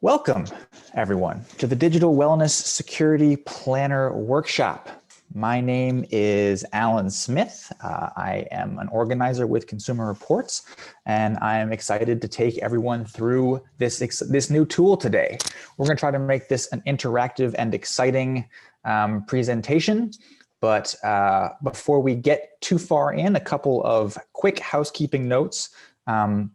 Welcome, everyone, to the Digital Wellness Security Planner Workshop. My name is Alan Smith. I am an organizer with Consumer Reports, and I am excited to take everyone through this new tool today. We're going to try to make this an interactive and exciting presentation. But before we get too far in, a couple of quick housekeeping notes.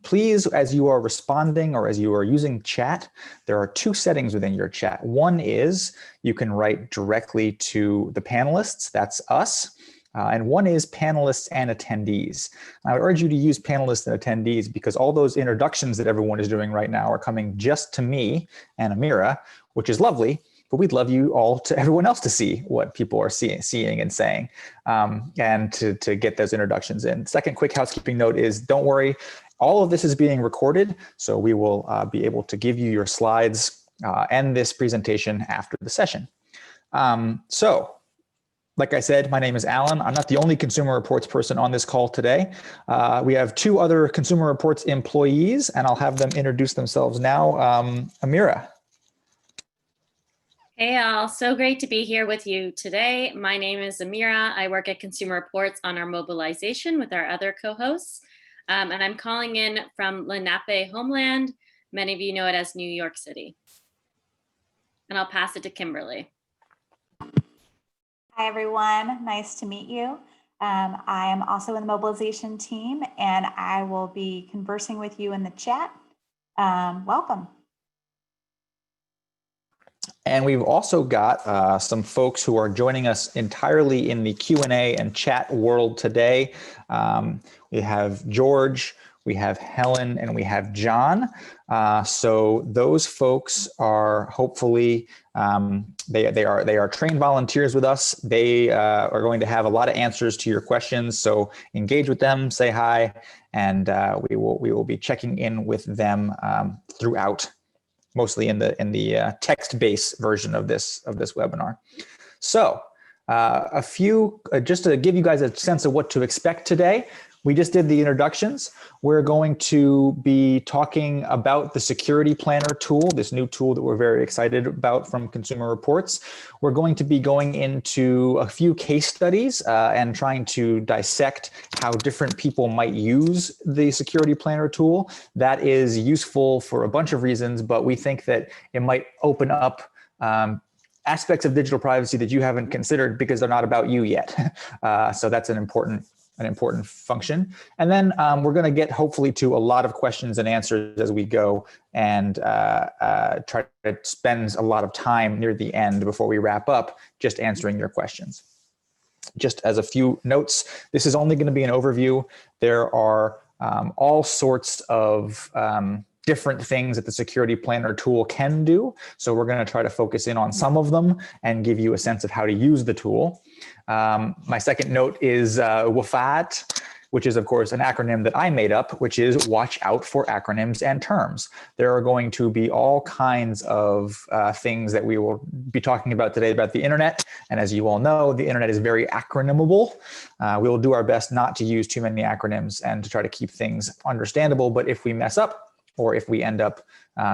Please, as you are responding or as you are using chat, there are two settings within your chat. One is you can write directly to the panelists, that's us, and one is panelists and attendees. I would urge you to use panelists and attendees because all those introductions that everyone is doing right now are coming just to me and Amira, which is lovely. But we'd love you all to everyone else to see what people are seeing and saying, and to get those introductions in. Second quick housekeeping note is don't worry, all of this is being recorded, so we will be able to give you your slides and this presentation after the session. So, like I said, my name is Alan. I'm not the only Consumer Reports person on this call today. We have two other Consumer Reports employees, and I'll have them introduce themselves now. Amira. Hey all, so great to be here with you today. My name is Amira. I work at Consumer Reports on our mobilization with our other co-hosts. And I'm calling in from Lenape homeland. Many of you know it as New York City. And I'll pass it to Kimberly. Hi everyone, nice to meet you. I am also in the mobilization team and I will be conversing with you in the chat. Welcome. And we've also got some folks who are joining us entirely in the Q&A and chat world today. We have George, we have Helen, and we have John. So those folks are hopefully, they are trained volunteers with us. They are going to have a lot of answers to your questions. So engage with them, say hi, and we will be checking in with them throughout. Mostly in the text-based version of this webinar. So just to give you guys a sense of what to expect today, we just did the introductions. We're going to be talking about the Security Planner tool, this new tool that we're very excited about from Consumer Reports. We're going to be going into a few case studies and trying to dissect how different people might use the Security Planner tool. That is useful for a bunch of reasons, but we think that it might open up aspects of digital privacy that you haven't considered because they're not about you yet. So that's an important function. And then we're going to get hopefully to a lot of questions and answers as we go and try to spend a lot of time near the end before we wrap up just answering your questions. Just as a few notes, this is only going to be an overview. There are all sorts of different things that the Security Planner tool can do. So we're going to try to focus in on some of them and give you a sense of how to use the tool. My second note is WFAT, which is of course an acronym that I made up, which is watch out for acronyms and terms. There are going to be all kinds of things that we will be talking about today about the internet. And as you all know, the internet is very acronymable. We will do our best not to use too many acronyms and to try to keep things understandable. But if we mess up, or if we end up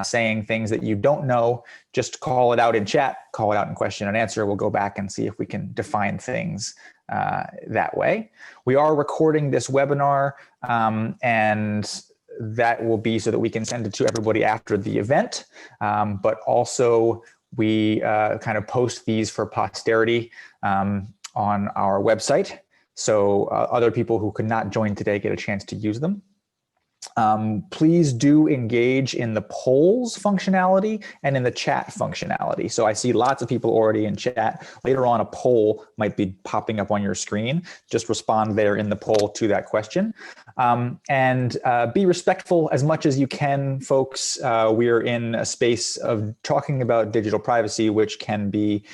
saying things that you don't know, just call it out in chat, call it out in question and answer. We'll go back and see if we can define things that way. We are recording this webinar and that will be so that we can send it to everybody after the event. But also we kind of post these for posterity on our website. So other people who could not join today get a chance to use them. Please do engage in the polls functionality and in the chat functionality. So I see lots of people already in chat. Later on, a poll might be popping up on your screen. Just respond there in the poll to that question. And be respectful as much as you can, folks. We're in a space of talking about digital privacy, which can be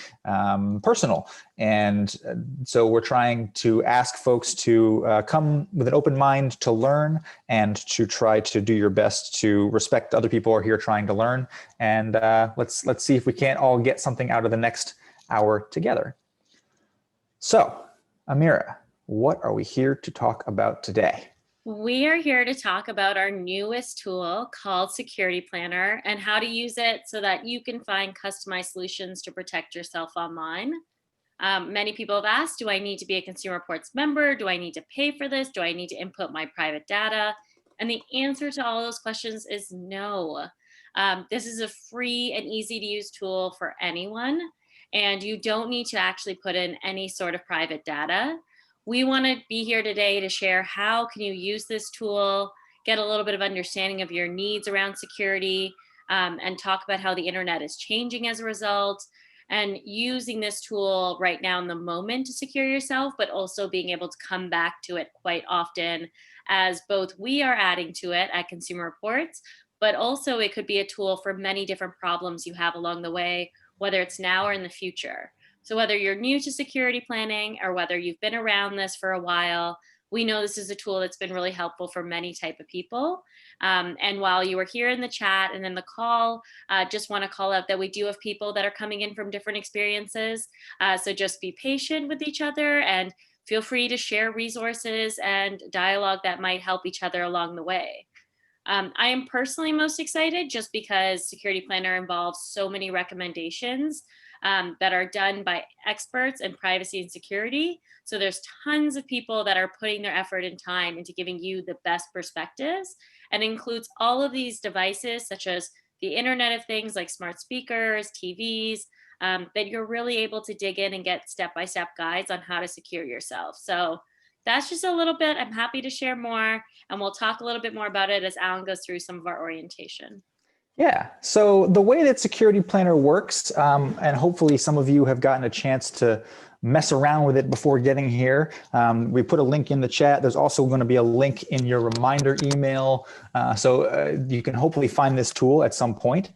personal. And so we're trying to ask folks to come with an open mind to learn and to try to do your best to respect other people who are here trying to learn. And let's see if we can't all get something out of the next hour together. So, Amira, what are we here to talk about today? We are here to talk about our newest tool called Security Planner and how to use it so that you can find customized solutions to protect yourself online. Many people have asked, do I need to be a Consumer Reports member? Do I need to pay for this? Do I need to input my private data? And the answer to all those questions is no. This is a free and easy to use tool for anyone, and you don't need to actually put in any sort of private data. We want to be here today to share how can you use this tool, get a little bit of understanding of your needs around security, and talk about how the internet is changing as a result, and using this tool right now in the moment to secure yourself, but also being able to come back to it quite often, as both we are adding to it at Consumer Reports, but also it could be a tool for many different problems you have along the way, whether it's now or in the future. So whether you're new to security planning or whether you've been around this for a while, we know this is a tool that's been really helpful for many type of people. And while you were here in the chat and in the call, just want to call out that we do have people that are coming in from different experiences. So just be patient with each other and feel free to share resources and dialogue that might help each other along the way. I am personally most excited just because Security Planner involves so many recommendations that are done by experts in privacy and security. So there's tons of people that are putting their effort and time into giving you the best perspectives, and includes all of these devices such as the Internet of Things like smart speakers, TVs, that you're really able to dig in and get step-by-step guides on how to secure yourself. So that's just a little bit. I'm happy to share more, and we'll talk a little bit more about it as Alan goes through some of our orientation. Yeah, so the way that Security Planner works, and hopefully some of you have gotten a chance to mess around with it before getting here. We put a link in the chat. There's also going to be a link in your reminder email. So you can hopefully find this tool at some point.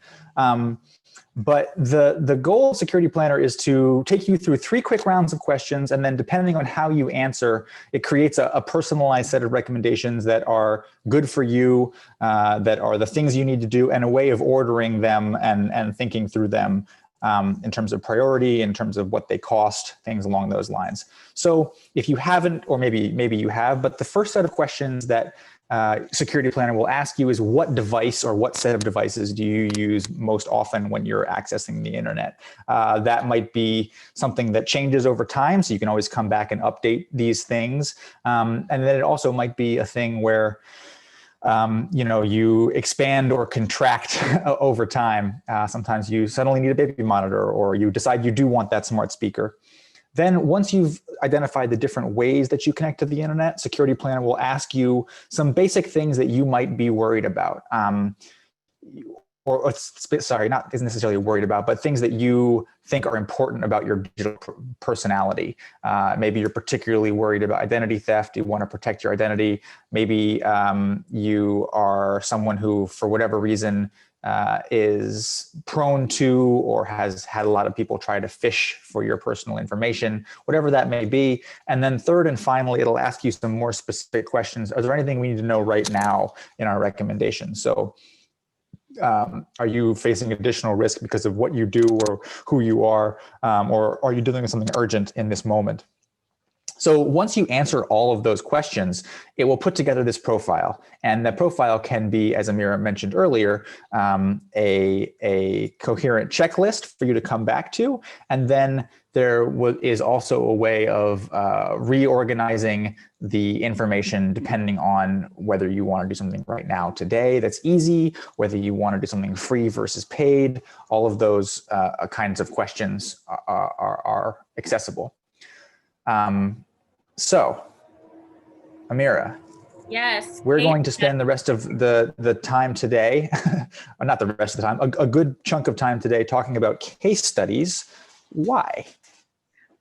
But the goal of Security Planner is to take you through 3 quick rounds of questions, and then depending on how you answer, it creates a personalized set of recommendations that are good for you, that are the things you need to do, and a way of ordering them and thinking through them in terms of priority, in terms of what they cost, things along those lines. So if you haven't, or maybe you have, but the first set of questions that Security Planner will ask you is, what device or what set of devices do you use most often when you're accessing the internet? That might be something that changes over time, so you can always come back and update these things. And then it also might be a thing where you expand or contract over time. Sometimes you suddenly need a baby monitor, or you decide you do want that smart speaker. Then once you've identified the different ways that you connect to the internet, Security Planner will ask you some basic things that you might be worried about. Not isn't necessarily worried about, but things that you think are important about your digital personality. Maybe you're particularly worried about identity theft. You want to protect your identity. Maybe you are someone who, for whatever reason, is prone to or has had a lot of people try to phish for your personal information, whatever that may be. And then third and finally, it'll ask you some more specific questions. Is there anything we need to know right now in our recommendation? So are you facing additional risk because of what you do or who you are, or are you doing something urgent in this moment? So once you answer all of those questions, it will put together this profile. And that profile can be, as Amira mentioned earlier, a coherent checklist for you to come back to. And then there is also a way of reorganizing the information depending on whether you want to do something right now today that's easy, whether you want to do something free versus paid. All of those kinds of questions are accessible. So, Amira, yes, we're going to spend the rest of the time today, or not the rest of the time, a good chunk of time today talking about case studies. Why?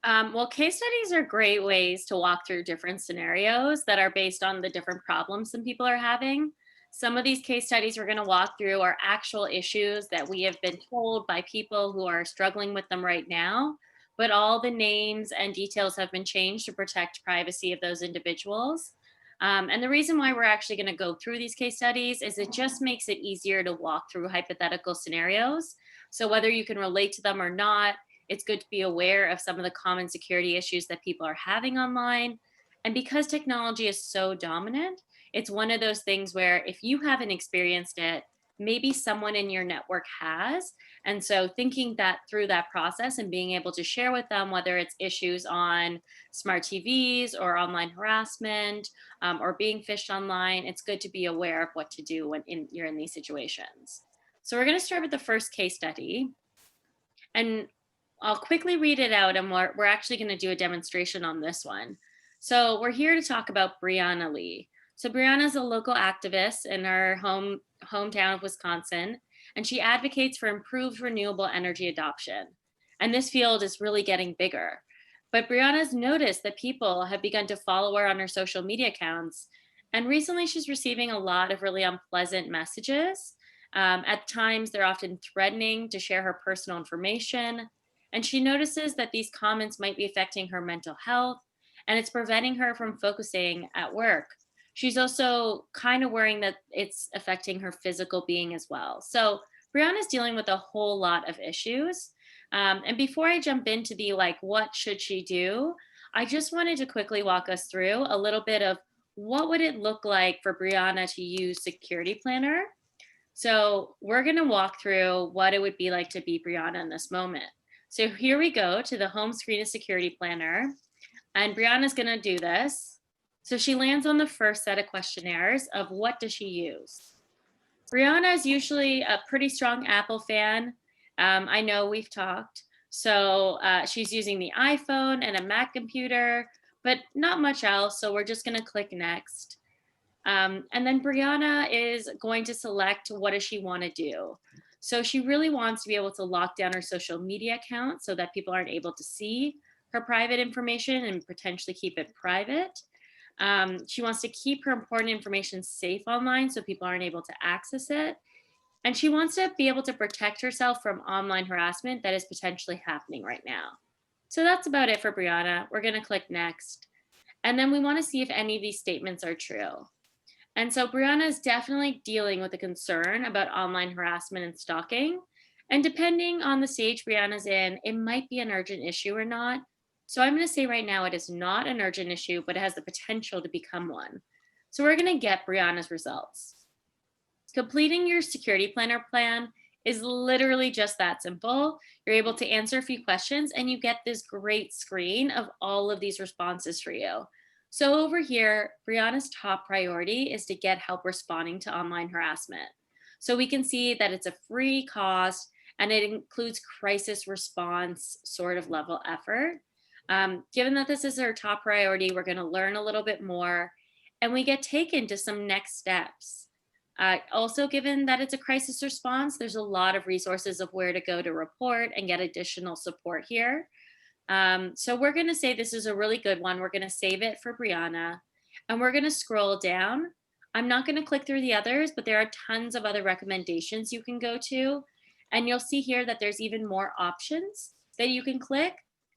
Well, case studies are great ways to walk through different scenarios that are based on the different problems some people are having. Some of these case studies we're going to walk through are actual issues that we have been told by people who are struggling with them right now, but all the names and details have been changed to protect privacy of those individuals. And the reason why we're actually going to go through these case studies is it just makes it easier to walk through hypothetical scenarios. So whether you can relate to them or not, it's good to be aware of some of the common security issues that people are having online. And because technology is so dominant, it's one of those things where if you haven't experienced it, maybe someone in your network has. And so thinking that through that process and being able to share with them, whether it's issues on smart TVs or online harassment or being phished online, it's good to be aware of what to do when you're in these situations. So we're going to start with the first case study. And I'll quickly read it out, and we're actually going to do a demonstration on this one. So we're here to talk about Brianna Lee. So Brianna is a local activist in her hometown of Wisconsin, and she advocates for improved renewable energy adoption. And this field is really getting bigger. But Brianna's noticed that people have begun to follow her on her social media accounts. And recently she's receiving a lot of really unpleasant messages. At times, they're often threatening to share her personal information. And she notices that these comments might be affecting her mental health, and it's preventing her from focusing at work. She's also kind of worrying that it's affecting her physical being as well. So Brianna's dealing with a whole lot of issues. And before I jump into the what should she do, I just wanted to quickly walk us through a little bit of what would it look like for Brianna to use Security Planner. So we're going to walk through what it would be like to be Brianna in this moment. So here we go to the home screen of Security Planner, and Brianna's going to do this. So she lands on the first set of questionnaires of what does she use. Brianna is usually a pretty strong Apple fan. I know we've talked. So she's using the iPhone and a Mac computer, but not much else. So we're just going to click next. And then Brianna is going to select what does she want to do. So she really wants to be able to lock down her social media account so that people aren't able to see her private information and potentially keep it private. She wants to keep her important information safe online so people aren't able to access it. And she wants to be able to protect herself from online harassment that is potentially happening right now. So that's about it for Brianna. We're going to click next. And then we want to see if any of these statements are true. And so Brianna is definitely dealing with a concern about online harassment and stalking. And depending on the stage Brianna's in, it might be an urgent issue or not. So I'm going to say right now it is not an urgent issue, but it has the potential to become one. So we're going to get Brianna's results. Completing your Security Planner plan is literally just that simple. You're able to answer a few questions and you get this great screen of all of these responses for you. So over here, Brianna's top priority is to get help responding to online harassment. So we can see that it's a free cost and it includes crisis response sort of level effort. Given that this is her top priority, we're going to learn a little bit more and we get taken to some next steps. Also, given that it's a crisis response, there's a lot of resources of where to go to report and get additional support here. So we're going to say this is a really good one. We're going to save it for Brianna and we're going to scroll down. I'm not going to click through the others, but there are tons of other recommendations you can go to. And you'll see here that there's even more options that you can click.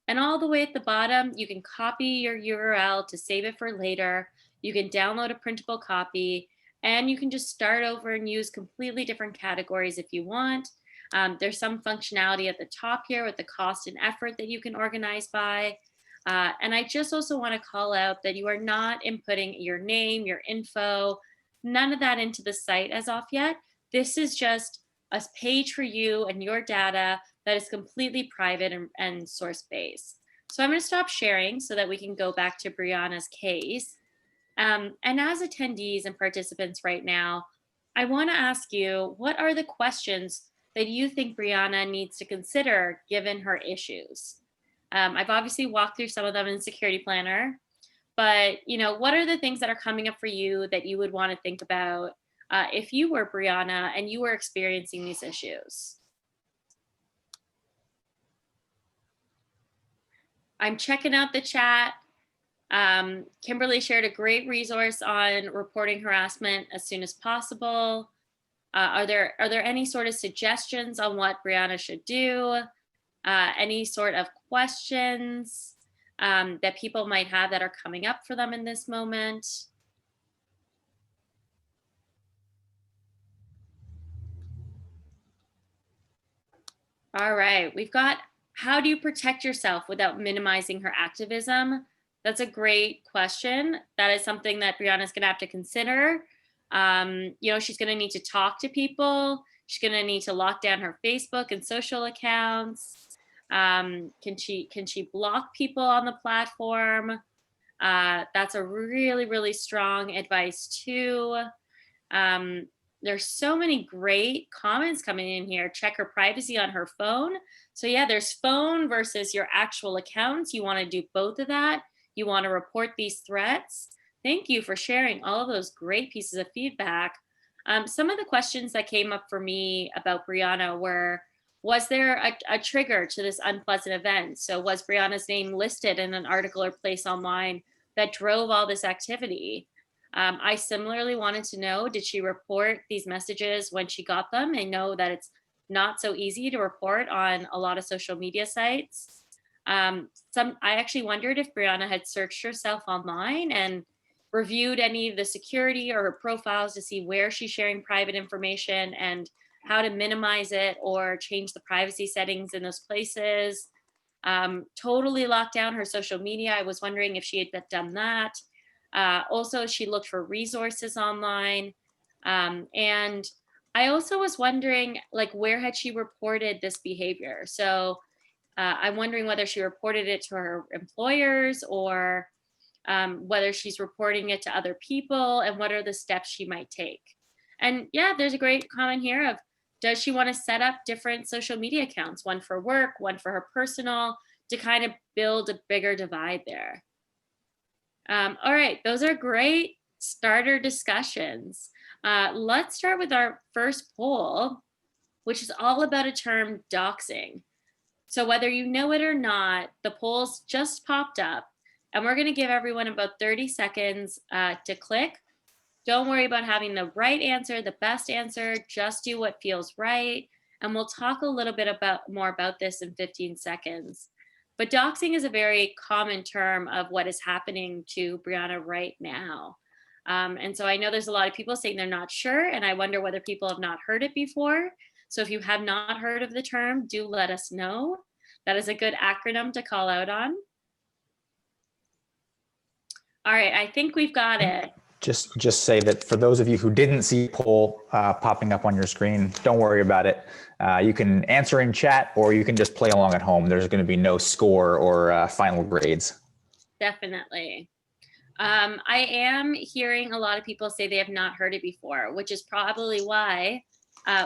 And all the way at the bottom, you can copy your URL to save it for later. You can download a printable copy and you can just start over and use completely different categories if you want. There's some functionality at the top here with the cost and effort that you can organize by. And I just also want to call out that you are not inputting your name, your info, none of that into the site as of yet. This is just a page for you and your data that is completely private and source-based. So I'm going to stop sharing so that we can go back to Brianna's case. And as attendees and participants right now, I want to ask you, what are the questions that you think Brianna needs to consider given her issues? I've obviously walked through some of them in Security Planner, but what are the things that are coming up for you that you would want to think about if you were Brianna and you were experiencing these issues? I'm checking out the chat. Kimberly shared a great resource on reporting harassment as soon as possible. Are there any sort of suggestions on what Brianna should do? Any sort of questions that people might have that are coming up for them in this moment? All right, we've got how do you protect yourself without minimizing her activism? That's a great question. That is something that Brianna's going to have to consider. She's going to need to talk to people. She's going to need to lock down her Facebook and social accounts. Can she block people on the platform? That's a really, really strong advice too. There's so many great comments coming in here. Check her privacy on her phone. So yeah, there's phone versus your actual accounts. You want to do both of that. You want to report these threats. Thank you for sharing all of those great pieces of feedback. Some of the questions that came up for me about Brianna were, was there a trigger to this unpleasant event? So was Brianna's name listed in an article or place online that drove all this activity? I similarly wanted to know, did she report these messages when she got them? I know that it's not so easy to report on a lot of social media sites. I actually wondered if Brianna had searched herself online and reviewed any of the security or her profiles to see where she's sharing private information and how to minimize it or change the privacy settings in those places. Totally locked down her social media. I was wondering if she had done that. Also, she looked for resources online. And I also was wondering, like, where had she reported this behavior? So I'm wondering whether she reported it to her employers or whether she's reporting it to other people and what are the steps she might take. And yeah, there's a great comment here of, does she want to set up different social media accounts, one for work, one for her personal, to kind of build a bigger divide there? All right, those are great starter discussions. Let's start with our first poll, which is all about a term, doxing. So whether you know it or not, the polls just popped up, and we're going to give everyone about 30 seconds to click. Don't worry about having the right answer, the best answer, just do what feels right. And we'll talk a little bit more about this in 15 seconds. But doxing is a very common term of what is happening to Brianna right now. And so I know there's a lot of people saying they're not sure, and I wonder whether people have not heard it before. So if you have not heard of the term, do let us know. That is a good acronym to call out on. All right, I think we've got it. Just say that for those of you who didn't see poll popping up on your screen, don't worry about it. You can answer in chat or you can just play along at home. There's going to be no score or final grades. Definitely. I am hearing a lot of people say they have not heard it before, which is probably why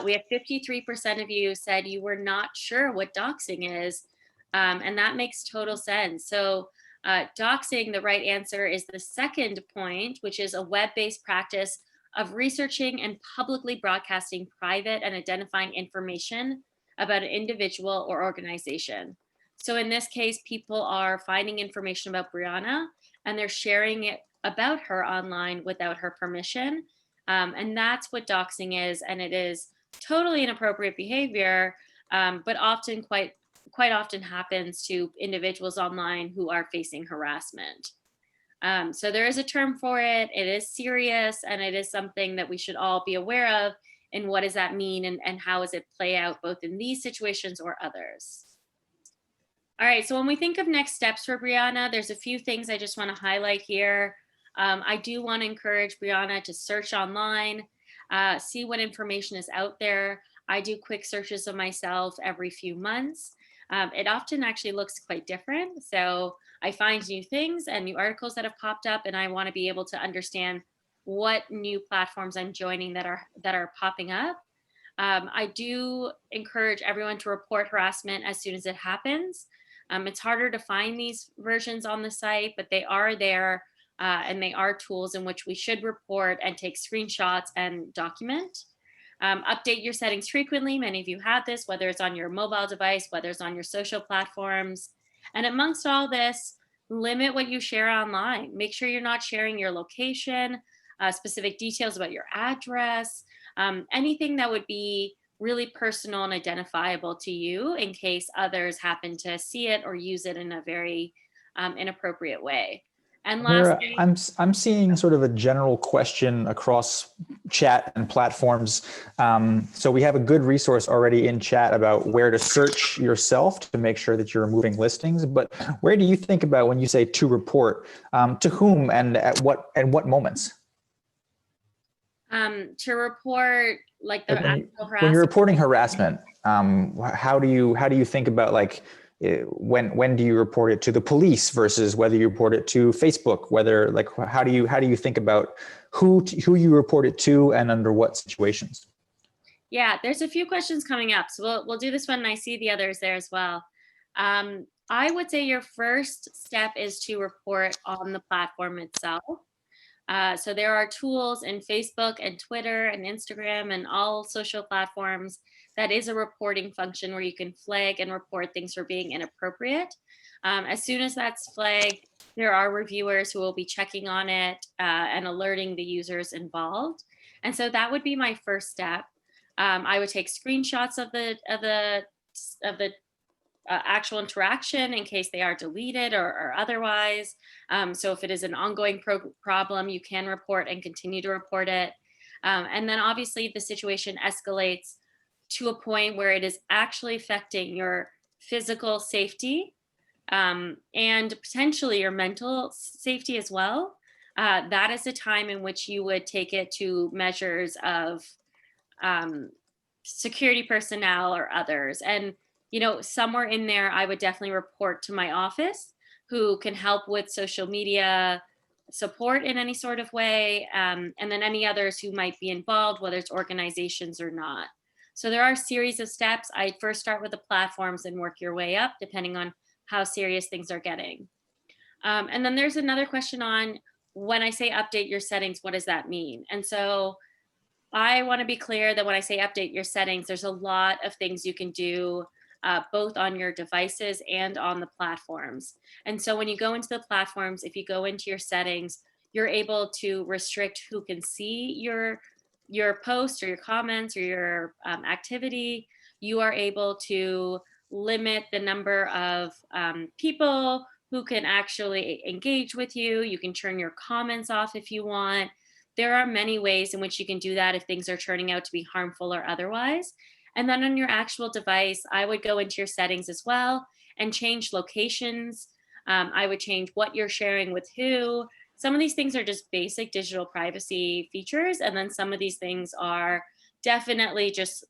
we have 53% of you said you were not sure what doxing is. And that makes total sense. So doxing, the right answer, is the second point, which is a web-based practice of researching and publicly broadcasting private and identifying information about an individual or organization. So in this case, people are finding information about Brianna and they're sharing it about her online without her permission. And that's what doxing is. And it is totally inappropriate behavior, but often quite often happens to individuals online who are facing harassment. So there is a term for it. It is serious, and it is something that we should all be aware of. And what does that mean, and how does it play out both in these situations or others? All right, so when we think of next steps for Brianna, there's a few things I just want to highlight here. I do want to encourage Brianna to search online, see what information is out there. I do quick searches of myself every few months. It often actually looks quite different. So I find new things and new articles that have popped up, and I want to be able to understand what new platforms I'm joining that are popping up. I do encourage everyone to report harassment as soon as it happens. It's harder to find these versions on the site, but they are there, and they are tools in which we should report and take screenshots and document. Update your settings frequently. Many of you have this, whether it's on your mobile device, whether it's on your social platforms. And amongst all this, limit what you share online. Make sure you're not sharing your location, specific details about your address, anything that would be really personal and identifiable to you in case others happen to see it or use it in a very inappropriate way. And Amira, lastly, I'm seeing sort of a general question across chat and platforms. So we have a good resource already in chat about where to search yourself to make sure that you're removing listings. But where do you think about when you say to report? To whom and at what moments? to report like the Like actual when harassment. you're reporting harassment, how do you think about like when do you report it to the police versus whether you report it to Facebook? Whether like how do you think about who you report it to and under what situations? Yeah, there's a few questions coming up, so we'll do this one, and I see the others there as well. I would say your first step is to report on the platform itself. So there are tools in Facebook and Twitter and Instagram and all social platforms that is a reporting function where you can flag and report things for being inappropriate. As soon as that's flagged, there are reviewers who will be checking on it and alerting the users involved. And so that would be my first step. I would take screenshots of the actual interaction in case they are deleted or otherwise. So if it is an ongoing problem, you can report and continue to report it. And then obviously if the situation escalates to a point where it is actually affecting your physical safety and potentially your mental safety as well, that is the time in which you would take it to measures of security personnel or others. And somewhere in there, I would definitely report to my office who can help with social media support in any sort of way. And then any others who might be involved, whether it's organizations or not. So there are a series of steps. I first start with the platforms and work your way up depending on how serious things are getting. And then there's another question on when I say update your settings, what does that mean? And so I want to be clear that when I say update your settings, there's a lot of things you can do both on your devices and on the platforms. And so when you go into the platforms, if you go into your settings, you're able to restrict who can see your post or your comments or your activity. You are able to limit the number of people who can actually engage with you. You can turn your comments off if you want. There are many ways in which you can do that if things are turning out to be harmful or otherwise. And then on your actual device, I would go into your settings as well and change locations. I would change what you're sharing with who. Some of these things are just basic digital privacy features. And then some of these things are definitely just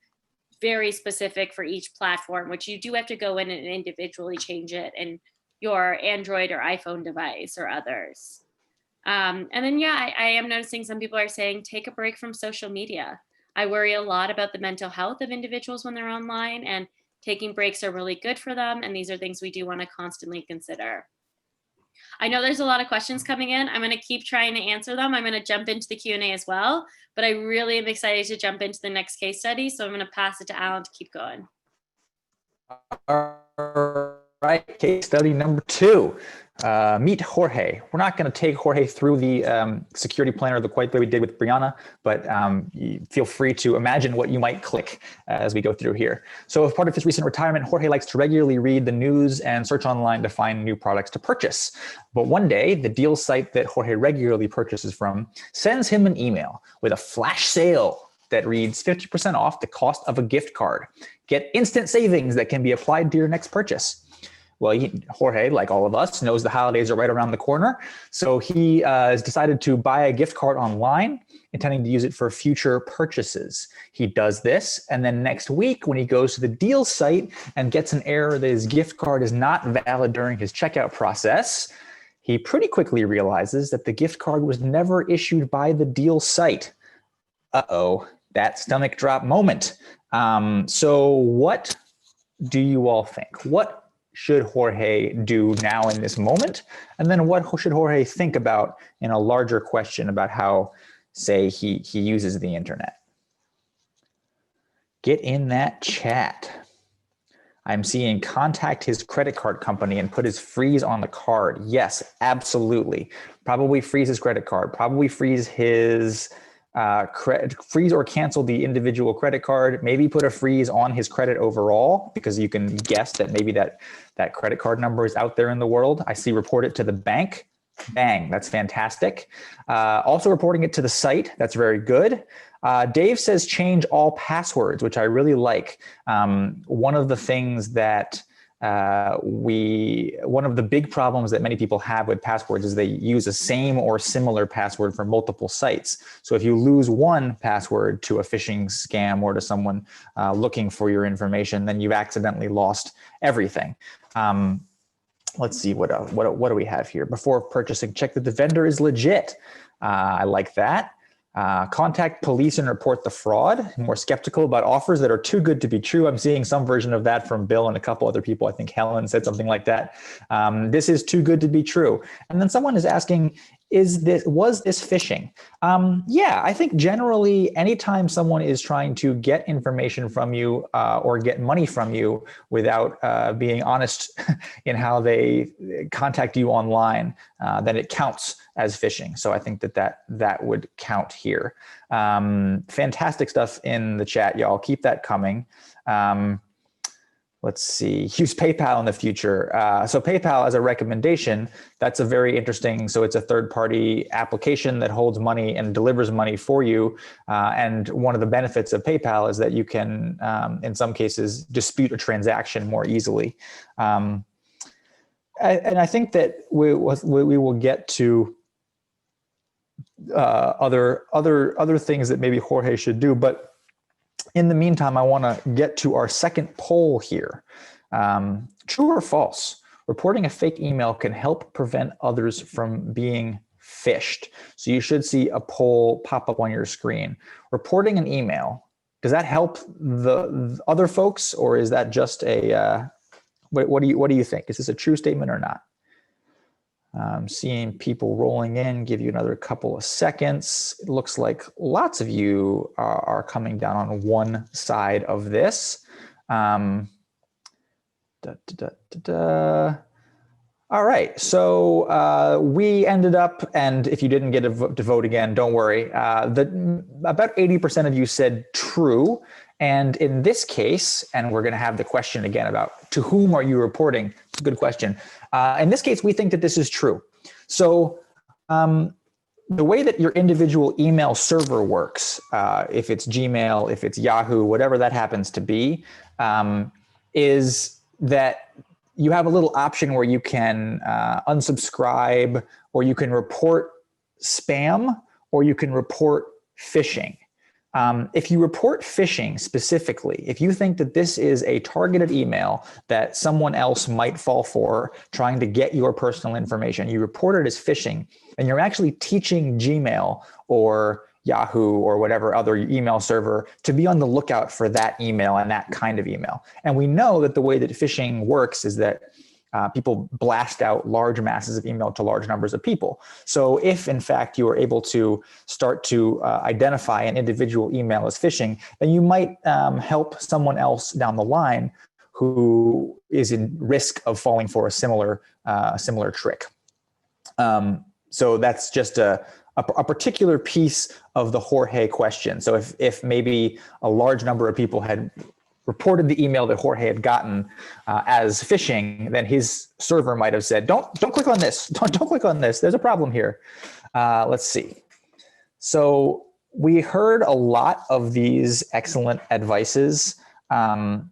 very specific for each platform, which you do have to go in and individually change it in your Android or iPhone device or others. And then, yeah, I am noticing some people are saying take a break from social media. I worry a lot about the mental health of individuals when they're online, and taking breaks are really good for them. And these are things we do want to constantly consider. I know there's a lot of questions coming in. I'm going to keep trying to answer them. I'm going to jump into the Q&A as well, but I really am excited to jump into the next case study. So I'm going to pass it to Alan to keep going. All right, case study number 2. Meet Jorge. We're not going to take Jorge through the security planner the quite way we did with Brianna, but feel free to imagine what you might click as we go through here. So as part of his recent retirement, Jorge likes to regularly read the news and search online to find new products to purchase. But one day, the deal site that Jorge regularly purchases from sends him an email with a flash sale that reads 50% off the cost of a gift card. Get instant savings that can be applied to your next purchase. Well, Jorge, like all of us, knows the holidays are right around the corner. So he has decided to buy a gift card online, intending to use it for future purchases. He does this, and then next week when he goes to the deal site and gets an error that his gift card is not valid during his checkout process, he pretty quickly realizes that the gift card was never issued by the deal site. Uh-oh, that stomach drop moment. So what do you all think? What should Jorge do now in this moment? And then what should Jorge think about in a larger question about how, say, he uses the internet? Get in that chat. I'm seeing contact his credit card company and put his freeze on the card. Yes, absolutely. Probably freeze his credit card. Probably freeze his freeze or cancel the individual credit card, maybe put a freeze on his credit overall, because you can guess that maybe that credit card number is out there in the world. I see report it to the bank. Bang, that's fantastic. Also reporting it to the site, that's very good. Dave says change all passwords, which I really like. One of the things that one of the big problems that many people have with passwords is they use a same or similar password for multiple sites. So if you lose one password to a phishing scam or to someone looking for your information, then you've accidentally lost everything. Let's see, what do we have here? Before purchasing, check that the vendor is legit. I like that. Contact police and report the fraud. More skeptical about offers that are too good to be true. I'm seeing some version of that from Bill and a couple other people. I think Helen said something like that. This is too good to be true. And then someone is asking, was this phishing? Yeah, I think generally anytime someone is trying to get information from you or get money from you without being honest in how they contact you online, then it counts as phishing. So I think that would count here. Fantastic stuff in the chat, y'all. Keep that coming. Let's see, use PayPal in the future. So PayPal as a recommendation, that's a very interesting, so it's a third-party application that holds money and delivers money for you. And one of the benefits of PayPal is that you can, in some cases, dispute a transaction more easily. And I think that we will get to other things that maybe Jorge should do, but in the meantime, I want to get to our second poll here. True or false? Reporting a fake email can help prevent others from being phished. So you should see a poll pop up on your screen. Reporting an email, does that help the other folks, or is that just a what do you think? Is this a true statement or not? Seeing people rolling in, give you another couple of seconds. It looks like lots of you are coming down on one side of this. All right, so we ended up, and if you didn't get to vote again, don't worry. About 80% of you said true. And in this case, and we're going to have the question again about to whom are you reporting? It's a good question. In this case, we think that this is true. So the way that your individual email server works, if it's Gmail, if it's Yahoo, whatever that happens to be, is that you have a little option where you can unsubscribe, or you can report spam, or you can report phishing. If you report phishing specifically, if you think that this is a targeted email that someone else might fall for trying to get your personal information, you report it as phishing, and you're actually teaching Gmail or Yahoo or whatever other email server to be on the lookout for that email and that kind of email. And we know that the way that phishing works is that people blast out large masses of email to large numbers of people. So if, in fact, you are able to start to identify an individual email as phishing, then you might help someone else down the line who is in risk of falling for a similar trick. So that's just a particular piece of the Jorge question. So if maybe a large number of people had reported the email that Jorge had gotten as phishing, then his server might have said, don't click on this, don't click on this, there's a problem here. Let's see. So we heard a lot of these excellent advices. Who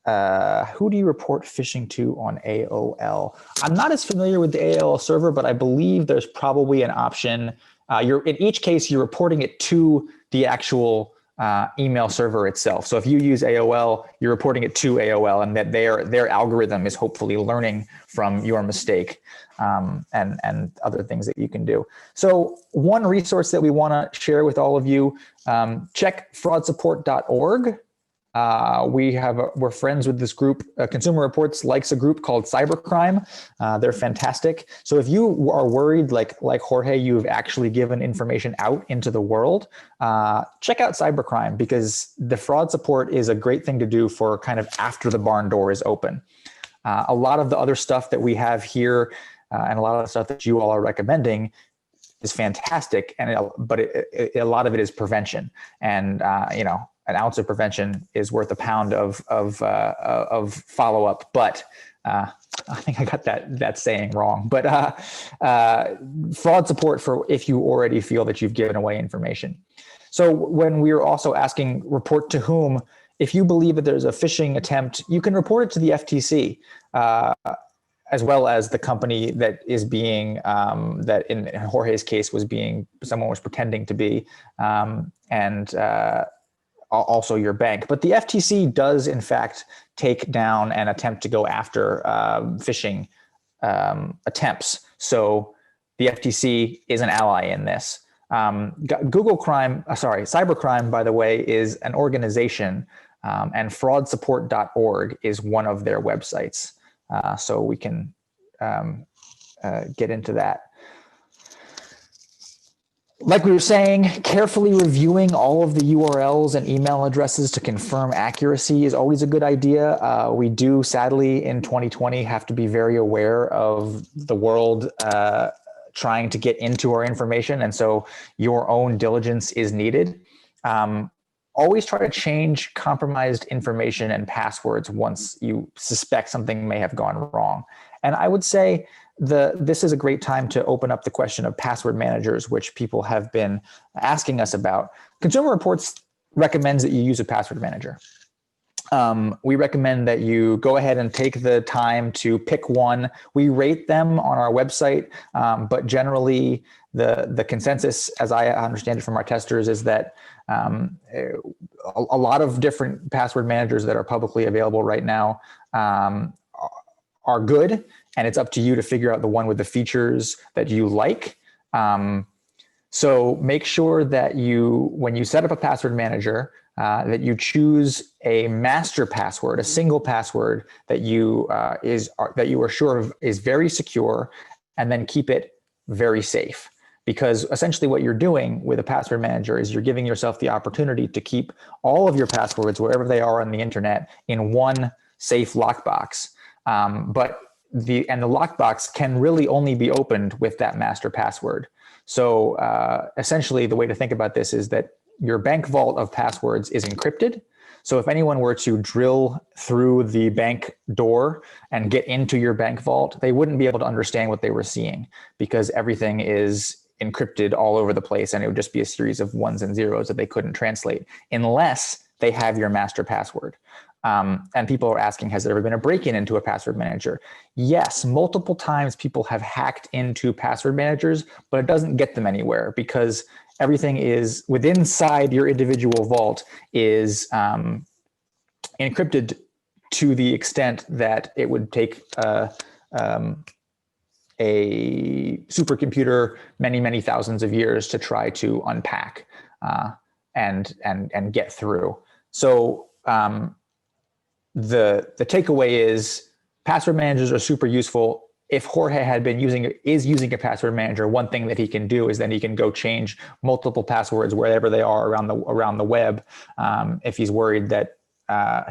do you report phishing to on AOL? I'm not as familiar with the AOL server, but I believe there's probably an option. In each case, you're reporting it to the actual email server itself. So if you use AOL, you're reporting it to AOL, and that their algorithm is hopefully learning from your mistake, and other things that you can do. So one resource that we want to share with all of you, check fraudsupport.org. We're friends with this group. Consumer Reports likes a group called Cybercrime. They're fantastic. So if you are worried, like Jorge, you've actually given information out into the world, check out Cybercrime, because the fraud support is a great thing to do for kind of after the barn door is open. A lot of the other stuff that we have here, and a lot of the stuff that you all are recommending, is fantastic, but a lot of it is prevention, and an ounce of prevention is worth a pound of follow-up. But I think I got that saying wrong, but fraud support for if you already feel that you've given away information. So when we were also asking report to whom, if you believe that there's a phishing attempt, you can report it to the FTC, as well as the company that is being, that in Jorge's case someone was pretending to be, and also your bank. But the FTC does in fact take down and attempt to go after phishing attempts. So the FTC is an ally in this. Cybercrime, by the way, is an organization, and fraudsupport.org is one of their websites. So we can get into that. Like we were saying, carefully reviewing all of the URLs and email addresses to confirm accuracy is always a good idea. We do, sadly, in 2020, have to be very aware of the world trying to get into our information. And so your own diligence is needed. Always try to change compromised information and passwords once you suspect something may have gone wrong. And I would say this is a great time to open up the question of password managers, which people have been asking us about. Consumer Reports recommends that you use a password manager. We recommend that you go ahead and take the time to pick one. We rate them on our website, but generally the consensus, as I understand it from our testers, is that a lot of different password managers that are publicly available right now are good, and it's up to you to figure out the one with the features that you like. So make sure that when you set up a password manager, that you choose a master password, a single password that you are sure of is very secure, and then keep it very safe. Because essentially what you're doing with a password manager is you're giving yourself the opportunity to keep all of your passwords, wherever they are on the internet, in one safe lockbox. But the lockbox can really only be opened with that master password. So essentially the way to think about this is that your bank vault of passwords is encrypted. So if anyone were to drill through the bank door and get into your bank vault, they wouldn't be able to understand what they were seeing, because everything is encrypted all over the place, and it would just be a series of ones and zeros that they couldn't translate unless they have your master password. And people are asking, has there ever been a break-in into a password manager? Yes, multiple times people have hacked into password managers, but it doesn't get them anywhere because everything is inside your individual vault is encrypted to the extent that it would take a supercomputer many thousands of years to try to unpack and get through. So the takeaway is password managers are super useful. If Jorge is using a password manager, one thing that he can do is then he can go change multiple passwords wherever they are around the web. If he's worried that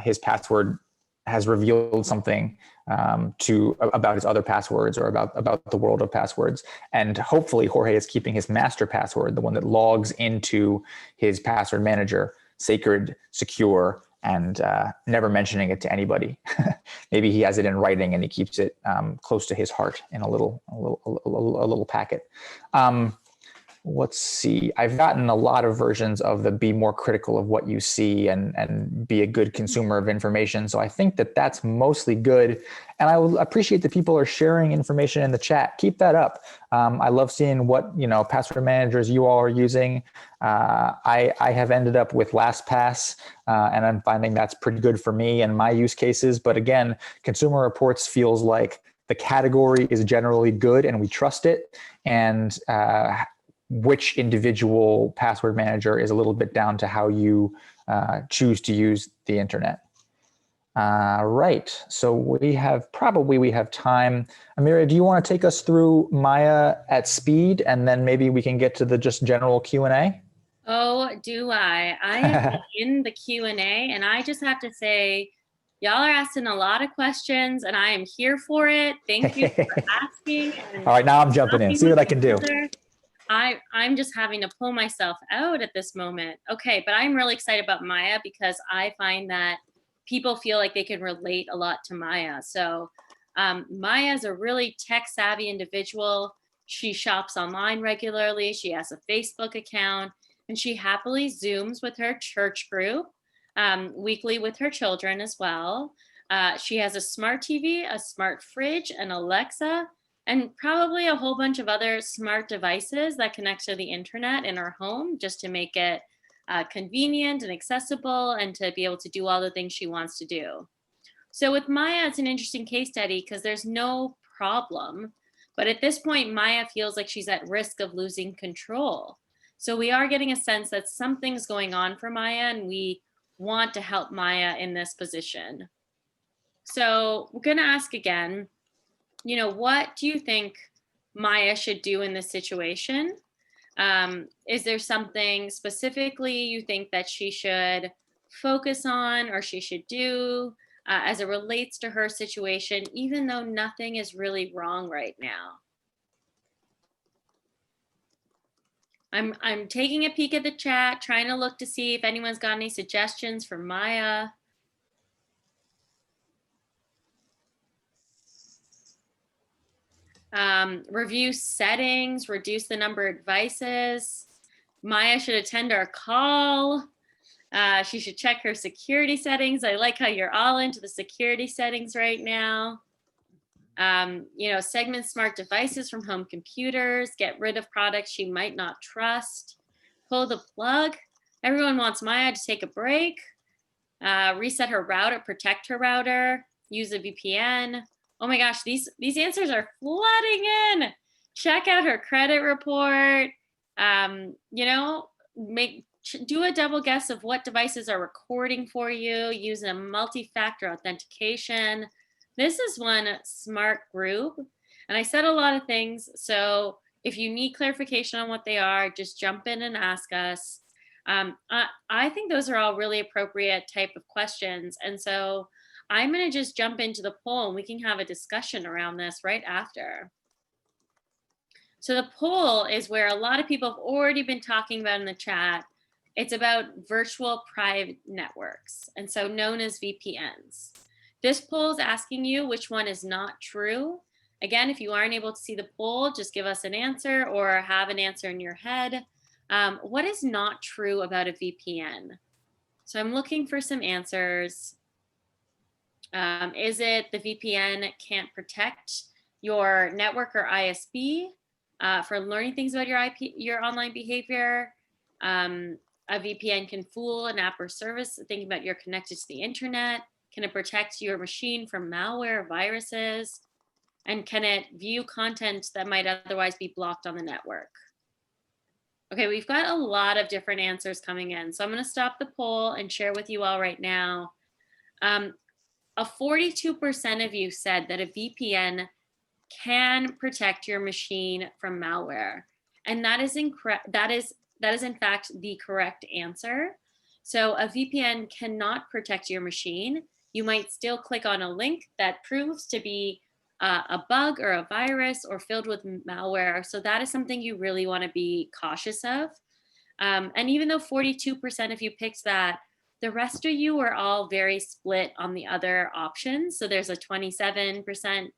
his password has revealed something about his other passwords or about the world of passwords. And hopefully Jorge is keeping his master password, the one that logs into his password manager, sacred, secure, and never mentioning it to anybody. Maybe he has it in writing and he keeps it close to his heart in a little packet. Let's see. I've gotten a lot of versions of the be more critical of what you see and be a good consumer of information. So I think that that's mostly good. And I will appreciate that people are sharing information in the chat. Keep that up. I love seeing what password managers you all are using. I have ended up with LastPass, and I'm finding that's pretty good for me and my use cases. But again, Consumer Reports feels like the category is generally good and we trust it. And which individual password manager is a little bit down to how you choose to use the internet. Right, so we have time. Amira, do you want to take us through Maya at speed, and then maybe we can get to the just general Q&A? Oh, do I? I am in the Q&A, and I just have to say, y'all are asking a lot of questions, and I am here for it. Thank you for asking. All right, now I'm jumping in. See what I can do. I'm just having to pull myself out at this moment. Okay, but I'm really excited about Maya because I find that people feel like they can relate a lot to Maya. So Maya is a really tech-savvy individual. She shops online regularly. She has a Facebook account, and she happily Zooms with her church group weekly with her children as well. She has a smart TV, a smart fridge, an Alexa, and probably a whole bunch of other smart devices that connect to the internet in her home just to make it convenient and accessible and to be able to do all the things she wants to do. So with Maya, it's an interesting case study because there's no problem. But at this point, Maya feels like she's at risk of losing control. So we are getting a sense that something's going on for Maya, and we want to help Maya in this position. So we're going to ask again, what do you think Maya should do in this situation? Is there something specifically you think that she should focus on or she should do as it relates to her situation, even though nothing is really wrong right now? I'm taking a peek at the chat, trying to look to see if anyone's got any suggestions for Maya. Review settings, reduce the number of devices. Maya should attend our call. She should check her security settings. I like how you're all into the security settings right now. Segment smart devices from home computers, get rid of products she might not trust, pull the plug. Everyone wants Maya to take a break, reset her router, protect her router, use a VPN. Oh my gosh, these answers are flooding in. Check out her credit report. Do a double guess of what devices are recording for you. Use a multi-factor authentication. This is one smart group. And I said a lot of things. So if you need clarification on what they are, just jump in and ask us. I think those are all really appropriate type of questions. And so I'm going to just jump into the poll and we can have a discussion around this right after. So the poll is where a lot of people have already been talking about in the chat. It's about virtual private networks, and so known as VPNs. This poll is asking you which one is not true. Again, if you aren't able to see the poll, just give us an answer or have an answer in your head. What is not true about a VPN? So I'm looking for some answers. Is it the VPN can't protect your network or ISP for learning things about your online behavior? A VPN can fool an app or service thinking about you're connected to the internet. Can it protect your machine from malware, viruses? And can it view content that might otherwise be blocked on the network? Okay, we've got a lot of different answers coming in. So I'm going to stop the poll and share with you all right now. A 42% of you said that a VPN can protect your machine from malware. And that is in fact the correct answer. So a VPN cannot protect your machine. You might still click on a link that proves to be a bug or a virus or filled with malware. So that is something you really want to be cautious of. And even though 42% of you picked that, the rest of you are all very split on the other options. So there's a 27%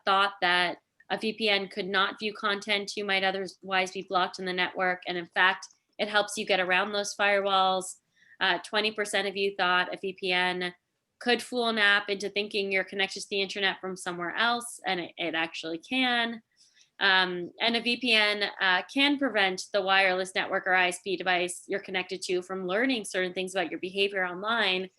thought that a VPN could not view content you might otherwise be blocked in the network. And in fact, it helps you get around those firewalls. 20% of you thought a VPN could fool an app into thinking you're connected to the internet from somewhere else, and it actually can. And a VPN can prevent the wireless network or ISP device you're connected to from learning certain things about your behavior online,